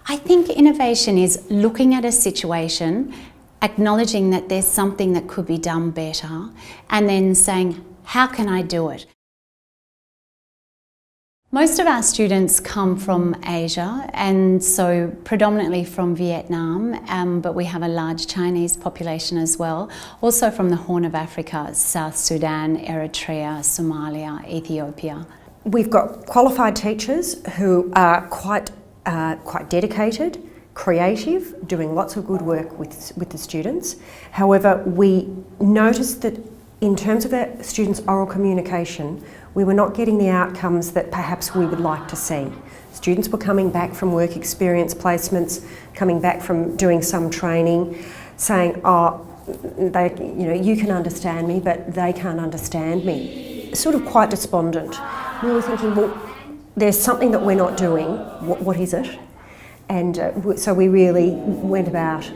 I think innovation is looking at a situation, acknowledging that there's something that could be done better, and then saying, how can I do it? Most of our students come from Asia, and so predominantly from Vietnam, but we have a large Chinese population as well. Also from the Horn of Africa, South Sudan, Eritrea, Somalia, Ethiopia. We've got qualified teachers who are quite dedicated, creative, doing lots of good work with the students. However, we noticed that in terms of the students' oral communication, we were not getting the outcomes that perhaps we would like to see. Students were coming back from work experience placements, coming back from doing some training, saying, oh, you can understand me, but they can't understand me. Sort of quite despondent. We were thinking, well, there's something that we're not doing. What is it? And so we really went about,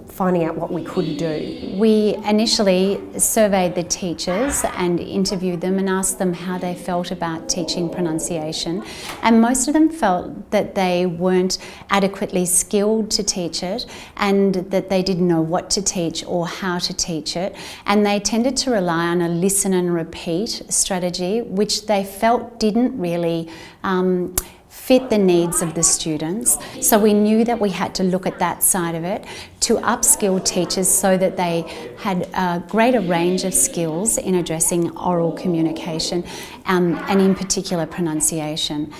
finding out what we could do. We initially surveyed the teachers and interviewed them and asked them how they felt about teaching pronunciation. And most of them felt that they weren't adequately skilled to teach it and that they didn't know what to teach or how to teach it. And they tended to rely on a listen and repeat strategy, which they felt didn't really fit the needs of the students. So we knew that we had to look at that side of it to upskill teachers so that they had a greater range of skills in addressing oral communication and in particular pronunciation.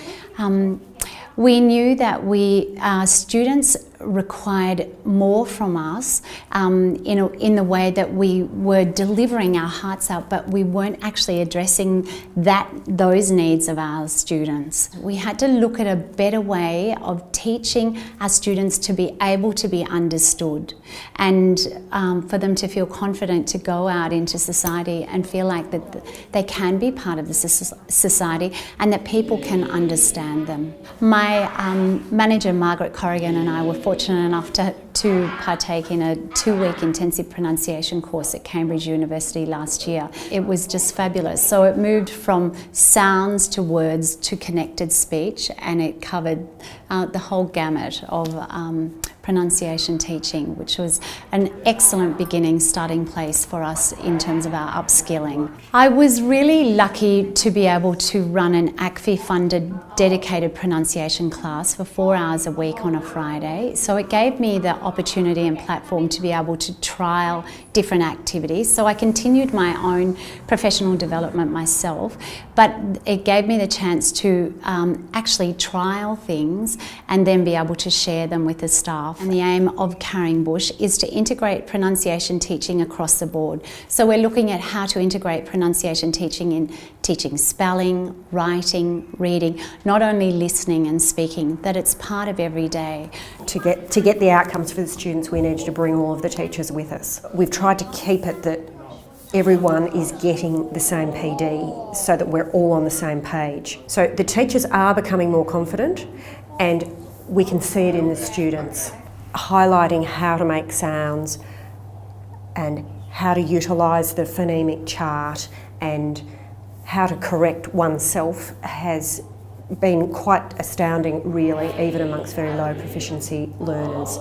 We knew that students required more from us in the way that we were delivering our hearts out, but we weren't actually addressing those needs of our students. We had to look at a better way of teaching our students to be able to be understood and for them to feel confident to go out into society and feel like that they can be part of the society and that people can understand them. My manager, Margaret Corrigan, and I were fortunate enough to partake in a 2-week intensive pronunciation course at Cambridge University last year. It was just fabulous. So it moved from sounds to words to connected speech, and it covered the whole gamut of pronunciation teaching, which was an excellent beginning starting place for us in terms of our upskilling. I was really lucky to be able to run an ACFI-funded dedicated pronunciation class for 4 hours a week on a Friday. So it gave me the opportunity and platform to be able to trial different activities. So I continued my own professional development myself, but it gave me the chance to actually trial things and then be able to share them with the staff. And the aim of Carringbush is to integrate pronunciation teaching across the board. So we're looking at how to integrate pronunciation teaching in teaching spelling, writing, reading, not only listening and speaking, that it's part of every day. To get the outcomes for the students, we need to bring all of the teachers with us. We've tried to keep it that everyone is getting the same PD so that we're all on the same page. So the teachers are becoming more confident, and we can see it in the students, highlighting how to make sounds and how to utilise the phonemic chart and how to correct oneself has been quite astounding, really, even amongst very low proficiency learners.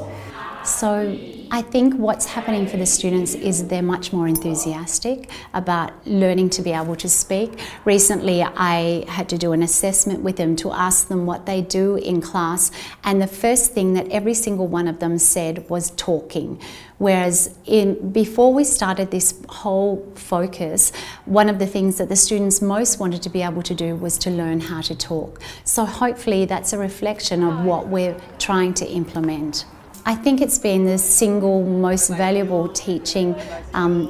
So I think what's happening for the students is they're much more enthusiastic about learning to be able to speak. Recently I had to do an assessment with them to ask them what they do in class, and the first thing that every single one of them said was talking. Whereas before we started this whole focus, one of the things that the students most wanted to be able to do was to learn how to talk. So hopefully that's a reflection of what we're trying to implement. I think it's been the single most valuable teaching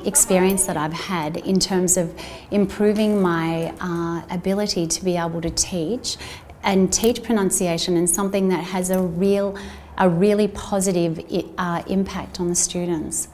experience that I've had in terms of improving my ability to be able to teach and teach pronunciation, and something that has a really positive impact on the students.